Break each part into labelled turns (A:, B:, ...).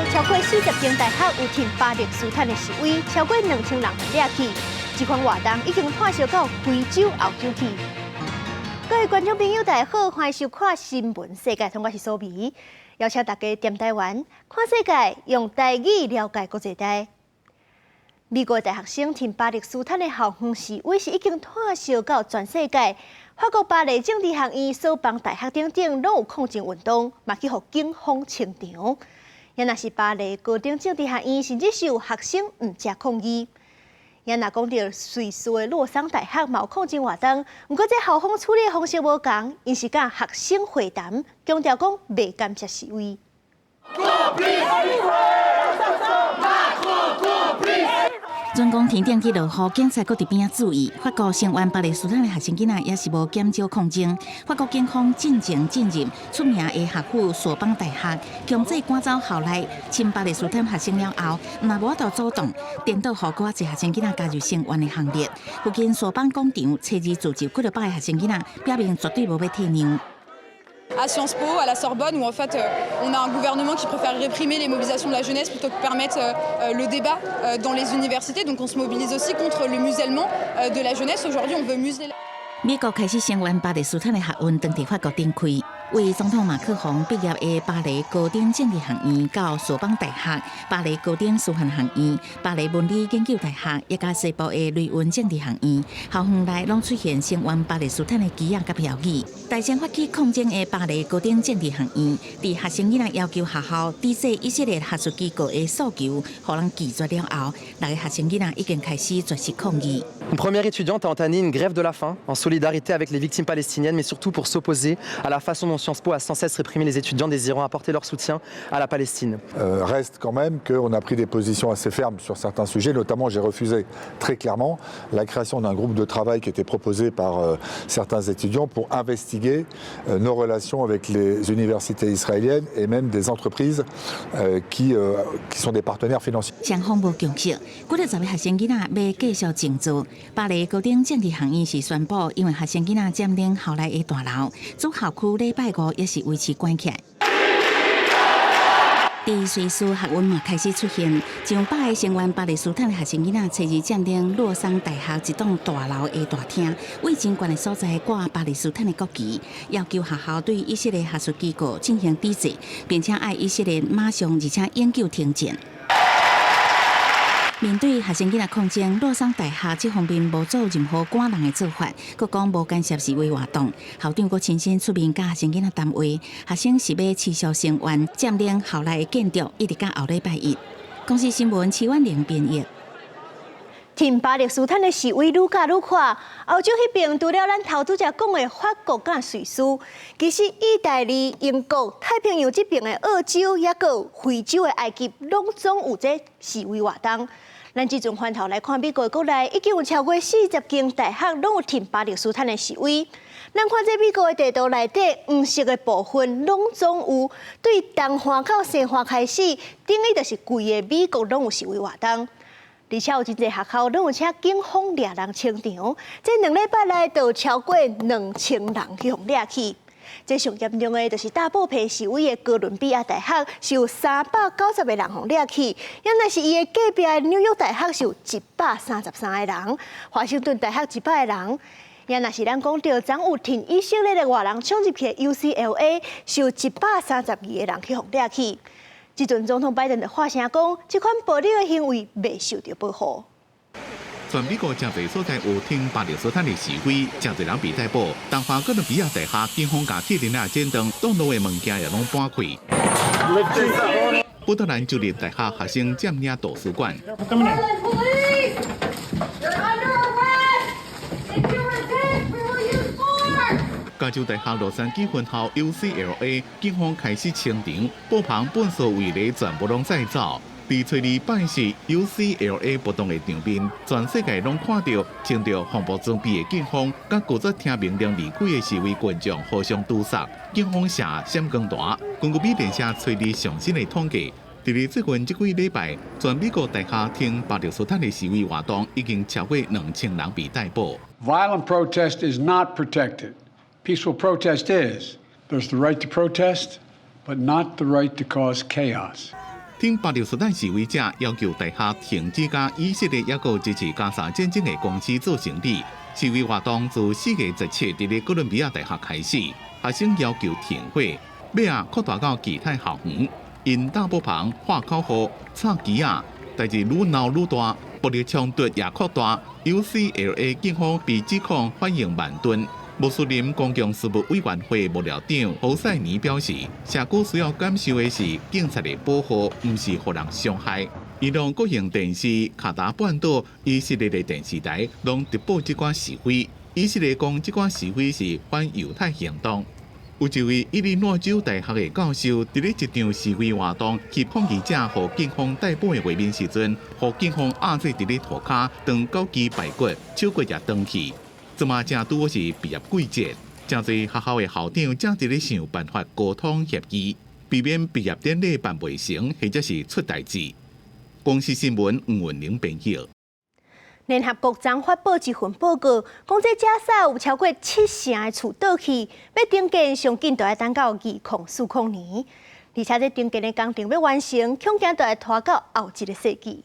A: 超过40间大学有停巴勒斯坦的示威，超过2000人被抓去。这款活动已经扩烧到非洲澳洲去。各位观众朋友，大家好，欢迎收看新闻世界，我是苏眉，邀请大家踮台湾看世界，用台语了解国际大。美国大学生停巴勒斯坦的校园示威是已经扩烧到全世界。法国巴黎政治学院、索邦大学等等拢有抗争运动，嘛去互警方清场。也若是巴黎高等政治学院，甚至是有学生毋食抗议。也若讲到瑞士的洛桑大学嘛有抗争活动，不过这校方处理的方式无同，因是甲学生会谈，强调讲袂干涉示威。
B: 准讲天顶去落雨，警察搁伫边仔注意。法国声援巴勒斯坦的学生囡仔也是无减少抗争。法国警方进前进入出名的学府索邦大学，强制赶走校内亲巴勒斯坦学生了后，若无法度阻挡，颠倒互多一学生囡仔加入声援的行列。附近索邦广场车子聚集几百个学生囡仔，表明绝对无要退让。
C: À Sciences Po, à la Sorbonne, où en fait on a un gouvernement qui préfère réprimer les mobilisations de la jeunesse plutôt que permettre le débat dans les universités. Donc on se mobilise aussi contre le musellement de la jeunesse. Aujourd'hui, on veut museler.
B: 美国开始声援巴勒斯坦的学运，当地法国展开。为总统马克宏毕业的巴黎高等政治学院、到索邦大学、巴黎高等师范学院、巴黎文理研究大学，也甲西部的雷文政治学院，校园内拢出现声援巴勒斯坦的旗仔甲标语。大声发起抗争的巴黎高等政治学院，伫学生囡仔要求学校抵制以色列学术机构的诉求，互人拒绝了后，6个学生囡仔已经开始绝食抗议。
D: Une première étudiante a entamé une grève de la faim en solidarité avec les victimes palestiniennes, mais surtout pour s'opposer à la façon dont Sciences Po a sans cesse réprimé les étudiants désirant apporter leur soutien à la Palestine.
E: Reste quand même qu'on a pris des positions assez fermes sur certains sujets, notamment j'ai refusé très clairement la création d'un groupe de travail qui était proposé par certains étudiants pour investiguer nos relations avec les universités israéliennes et même des entreprises qui sont des partenaires financiers.
B: 双方无共识，几个10个学生囡仔要继续静坐。巴黎高等政治学院是宣布，因为学生囡仔占领校内的大楼，主校区礼拜5也是维持关起来。伫瑞士学运嘛开始出现，上百个声援巴勒斯坦的学生囡仔，初日占领洛桑大学一栋大楼的大厅，为真悬的所在挂巴勒斯坦的国旗，要求学校对以色列学术机构进行抵制，并且要以色列马上而且永久停战。面对学生囡仔抗争，洛桑大学这方面无做任何赶人的做法，佮讲无干涉示威活动。校长佮亲身出面，甲学生囡仔谈话，学生是要持续声援占领校内的建筑，一直到后礼拜1。公司新闻齐婉玲编译。
A: 停巴勒斯坦的示威愈加愈快，欧洲迄边除了咱头拄则讲的法国甲瑞士，其实意大利、英国、太平洋这边的澳洲，也有非洲的埃及，拢总有这示威活动。咱即阵翻头来看美国国内，已经有超过40间大学拢有停巴勒斯坦的示威。咱看这美国的地图内底，黄色的部分拢总有，对东方到西方开始，等于就是规个美国拢有示威活动。而且有真侪学校拢有请警方掠人清场，这2礼拜内就超过2000人去互掠去。这上严重的就是大埔皮示威的哥伦比亚大学，是有390个人互掠去；也若是伊的隔壁的纽约大学，是有133个人；华盛顿大学100个人；也若是咱讲到昨有挺以色列的外人冲入去 UCLA， 是有132个人去互掠去。即阵总统拜登就发声讲，这款暴力的行为未受到保护。
F: 全美国真侪所在有挺巴勒斯坦的示威，真侪人被逮捕。东方哥伦比亚大学警方甲铁链啊、剪断挡路的物件也拢搬开。波特兰州立大学学生占领图书馆。加州大学洛杉矶分校 UCLA 警方开始清场，布棚本所围篱全部拢再走。伫初二拜四 UCLA 活动的场面，全世界拢看到穿着防暴装备的警方，甲负责听命令离开的示威群众互相堵塞。警方射闪光弹。根据美联社初二上新的统计，伫咧最近这几礼拜，全美国大学挺巴勒斯坦的示威活动已经超过2000人被逮捕。
G: Violent protest is not protected. Peaceful protest is. There's the right to protest, but not the right to cause chaos.
F: 挺巴勒斯坦示威者要求大学停止甲以色列抑个支持加沙战争的公司做成立。示威活动自4月17日伫哥伦比亚大学开始，学生要求停火，尾啊扩大到其他校园，因大波旁、化口号、插旗啊，代志愈闹愈大，暴力冲突也扩大。UCLA 警方被指控反应慢炖。穆斯林公共事务委员会幕僚长侯赛尼表示，社区需要感受的是警察的保护，不是互人伤害。伊让国营电视卡达半岛以色列的电视台拢直播这款示威。以色列讲这款示威是反犹太行动。有一位伊利诺州大学的教授，伫咧一场示威活动去抗议者互警方逮捕的画面时阵，互警方压制伫咧涂骹，当高级排骨，手骨也断去。这嘛正拄好是毕业季节，真侪学校的校长正伫咧想办法沟通协议，避免毕业典礼办袂成，或者是出代志。公司新闻黄文玲编译。
A: 联合国昨发布一份报告，讲这加沙有超过70%的厝倒去，要重建上紧就要等到2040年，而且这重建的工程要完成，恐惊就要拖到后一个世纪。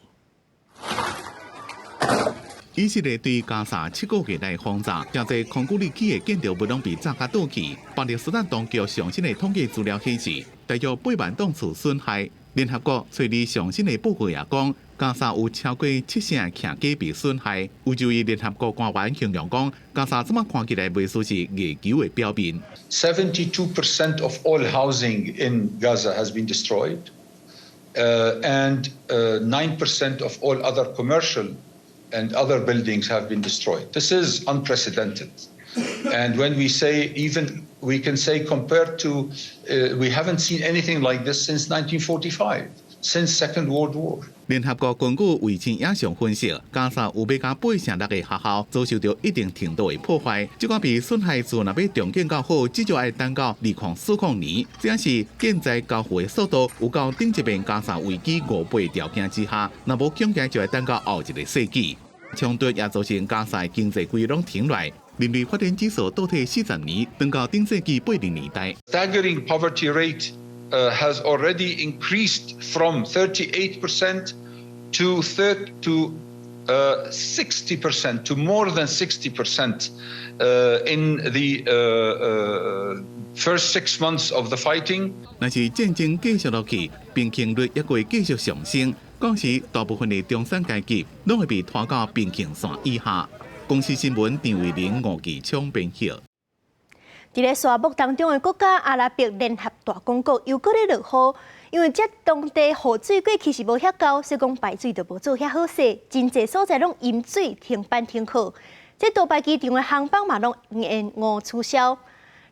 F: 以色列对加沙7个月来轰炸，正在空古里起的建筑物拢被炸甲倒去。巴勒斯坦当局上新的统计资料显示，大约8万栋厝损害。联合国找你上新的报告也讲，加沙有超过70%徛家被损害。有一位联合国官员形容讲，加沙怎么看起来袂似是月球的表面。
H: 72% of all housing in Gaza has been destroyed, and 9% of all other commercial and other buildings have been destroyed. This is unprecedented. And when we say, even we can say compared to, we haven't seen anything like this since 1945, since Second World War.
F: 联合国根据卫星影像分析，加沙有要甲8成6个学校遭受到一定程度的破坏。这款被损害厝若要重建到好，至少要等到2040年。这样是建材交付的速度有到顶一遍加沙危机5倍条件之下，若无恐惊就要等到后一个世纪。冲突也造成加沙经济规拢停落来。人类发展指数倒退40年，等到顶世纪80年代。
H: Staggering poverty rate has already increased from 38% to 60%, to more than 60% in the first 6 months of the fighting.
F: 若是战争继续落去，贫穷率也会继续上升。当时大部分的中产阶级拢会被拖到贫穷线以下。公司新闻张伟玲、吴其昌编译。
A: 伫咧沙漠当中的国家阿拉伯联合大公国又搁咧落雨，因为这当地雨水过去是无遐高，所以讲排水就无做遐好势，真侪所在拢淹水停班停课。这杜拜机场的航班嘛拢延误取消。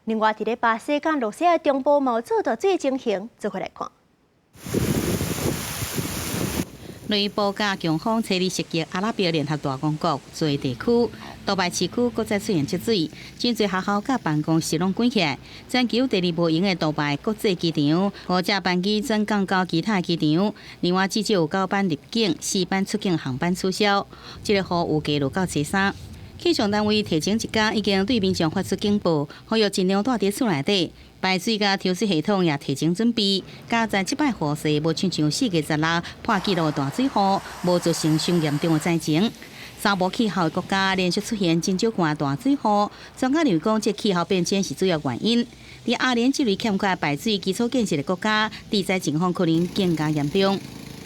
A: 另外，伫咧巴西甲罗西亚中部嘛有做大水的情形，做回来看。
B: 雷暴加强风吹力袭击阿拉伯联合大公国最地区，杜拜市区搁再出现积水，真侪学校甲办公室拢关起来。全球第2无用的杜拜国际机场，或者班机转降到其他机场。另外，至少有9班入境、4班出境航班取消。这个雨有加入到初3。气象单位提前1天已经对民众发出警报，呼吁尽量待伫厝内底。排水甲抽水系统也提前准备。加在即摆雨势无亲像4月16破纪录的大水雨，无造成伤严重的灾情。沙漠气候的国家连续出现真少悬大水雨，专家认为讲，这气候变迁是主要原因。伫阿联这类欠缺排水基础建设的国家，地灾情况可能更加严重。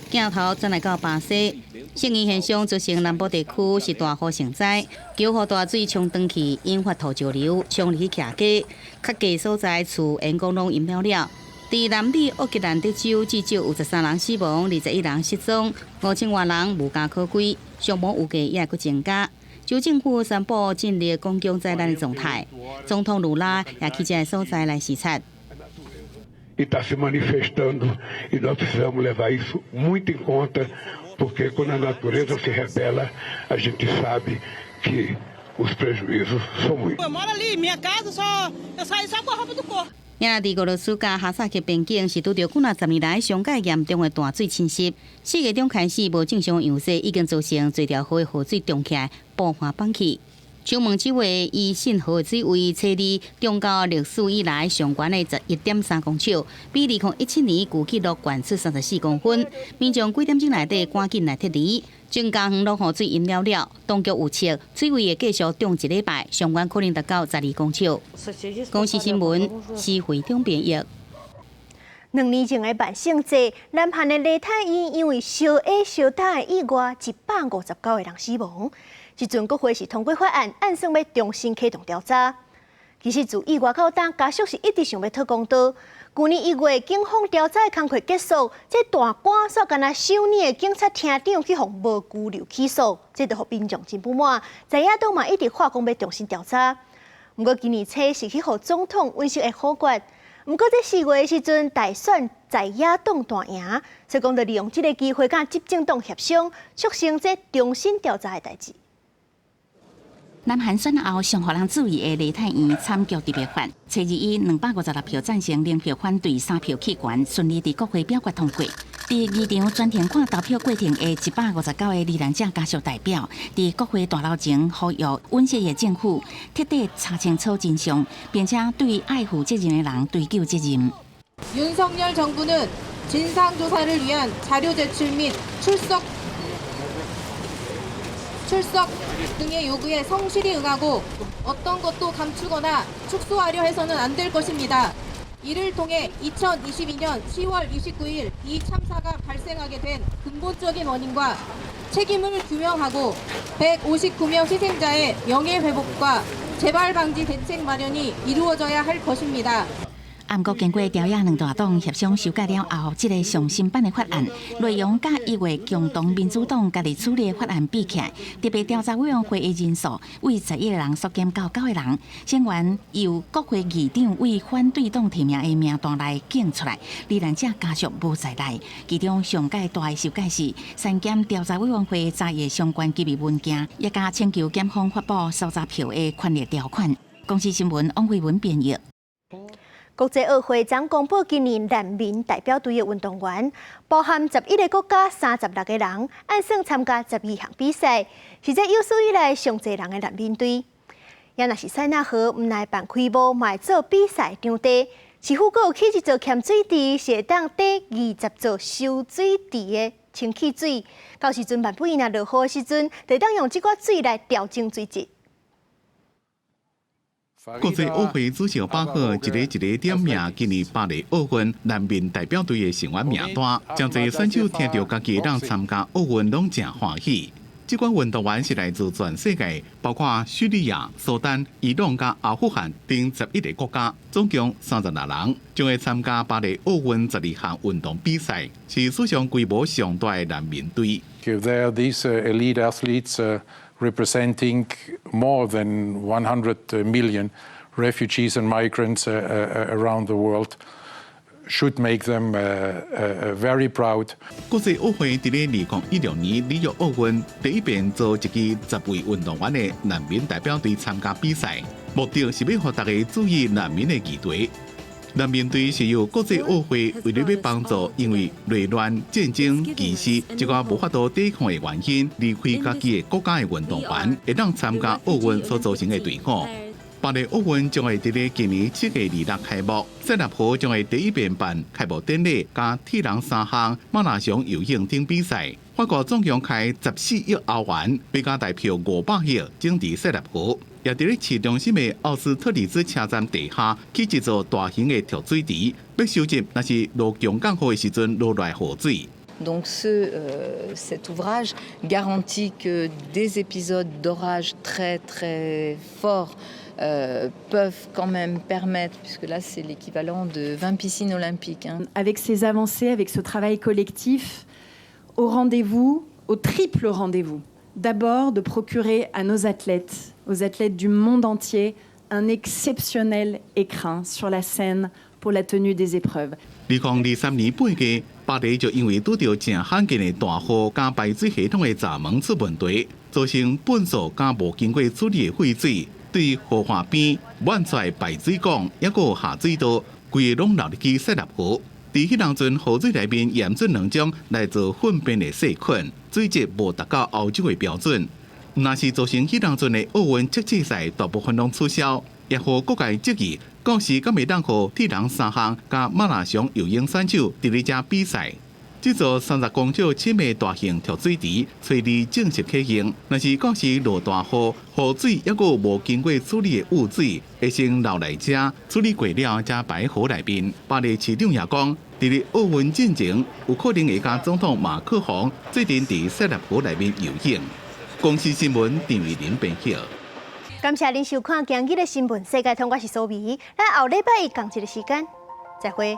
B: 镜头转来到巴西，圣婴现象造成南部地区是大雨成灾，求予大水冲断去，引发土石流，冲入去徛家，较低所在厝沿公拢淹了了。伫南美奥克兰德州，至少有13人死亡，21人失踪，5000多人无家可归，伤亡预计也会增加。州政府宣布进入公共灾难的状态，总统卢拉也去这个所在来视察。
G: E está se manifestando, e nós precisamos levar isso muito em conta, porque quando a natureza se rebela, a gente sabe que os prejuízos são muitos.
I: Eu moro ali, minha casa eu saio só com a roupa do corpo.
B: 今仔伫俄罗斯甲哈萨克边境是拄着几10年来上界严重的大水侵袭，4月中开始无正常样势，已经造成侪条河的河水涨起来，爆发放弃。
J: 掌门这位以信号水位测立中高历史以来上悬的11.3公尺，比2017年旧纪录悬出34公分。民众几点钟内底赶紧来撤离。整江路雨水淹了，当局有测水位会继续涨1礼拜，上悬可能达到12公尺。公视新闻是会中编译。
A: 2年前的万圣节，南韩的梨泰院因为烧鸭烧打的意外，159个人死亡。这阵国会是通过法案，按算要重新启动调查。其实自意外到当，家属是一直想要讨公道。去年1月，警方调查的工作结束，这大官煞干那首年的警察厅长去互无拘留起诉，这就互民众真不满。在野党嘛一直话讲要重新调查。不过今年初是去互总统温室的火决。不过在4月的时阵，大选在野党大赢，所以讲就利用这个机会，甲执政党协商，促成这重新调查的代志。
B: 南韩选后上互人注意的梨泰院参局特别法，初二以256票赞成，0票反对，3票弃权，顺利伫国会表决通过。伫2场专庭看投票过程的159个罹难者家属代表，伫国会大楼前呼吁温室的政府彻底查清楚真相，并且对爱负责任的人追究责任。
K: 윤석열정부는진상조사를위한자료제출및출석 등의 요구에 성실히 응하고 어떤 것도 감추거나 축소하려 해서는 안 될 것입니다. 이를 통해 2022년 10월 29일 이 참사가 발생하게 된 근본적인 원인과 책임을 규명하고 159명 희생자의 명예회복과 재발 방지 대책 마련이 이루어져야 할 것입니다.
B: 不过经过朝野两大党协商修改了后，这个上新版的法案内容甲1月共同民主党家己处理的法案比起来，特别调查委员会的人数为11个人缩减到9个人，成员由国会议长为反对党提名的名单内拣出来，罹难者家属无在内。其中上界大的修改是删减调查委员会查阅相关机密文件，也加请求检方发布搜查票的权利条款。公视新闻王慧文编译。
A: 国际奥会将公布今年难民代表队的运动员，包含11个国家36个人，按算参加12项比赛，是这有史以来上侪人的难民队。也若是塞纳河唔来办开幕，卖做比赛场地，市府阁有起一座欠水池，是会当第20座收水池的清气水。到时阵万不伊若落雨的时阵，就当用这个水来调整水质。
F: 国际奥会主席把好一个点名今年巴黎奥运难民代表队的成员名单，将侪选手听到家己让参加奥运拢真欢喜。这款运动员是来自全世界，包括叙利亚、苏丹、伊朗加阿富汗等11个国家，总共36人，将会参加巴黎奥运12项运动比赛，是史上规模上大的难民队。
L: There, these elite athletes representing more than 100 million refugees and migrants around the world should make them very proud.
F: 国际奥会伫咧2016年里约奥运第一遍做一支10位运动员的难民代表队参加比赛，目的是要让大家注意难民的议题。难民队是由国际奥会为了要帮助因为内乱、战争、歧视这个无法度抵抗的原因离开家己的国家的运动员，会当参加奥运所组成的队伍。巴黎奥运将会伫咧今年7月26开幕，塞纳河将会第一遍办开幕典礼，加铁人3项、马拉松、游泳等比赛。法国总共开14亿欧元，美加代票500亿，整治塞纳河。也伫咧市中心的奥斯特里兹车站地下起一座大型的跳水池，要收集那是落强降雨的时阵落来雨水。
M: Donc cet ouvrage garantit que des épisodes d'orage très très forts peuvent quand même permettre, puisque là c'est l'équivalent de 20 piscines olympiques.
N: Avec ces avancées, avec ce travail collectif, au rendez-vous, au triple rendez-vous. D'abord de procurer à nos athlètes, aux athlètes du monde entier, un exceptionnel écrin sur la scène pour la tenue des épreuves.
F: 2023年8月，巴黎就因为拄到正罕见的大雨加排水系统的闸门出问题，造成粪扫加无经过处理的废水，对河岸边满出来排水管，也有下水道，规个拢流入去塞纳河。伫迄当阵，河水内面验出2种来自粪便的细菌，水质无达到欧洲的标准。若是造成迄当阵的奥运测试赛大部分拢取消，也互各界质疑，到时敢袂当互铁人三项甲马拉松游泳选手伫咧遮比赛。这座30公尺深的大型跳水池，随日正式启用。若是到时落大雨，雨水还佫无经过处理的污水，会先流来遮，处理过了才排河内面。巴黎市长也讲，伫咧奥运进前，有可能会甲总统马克宏最近伫塞纳河内面游泳。公司新闻陈慧玲编辑。
A: 感谢您收看今日的新闻，世界通，我是苏眉，咱后礼拜一同一个时间再会。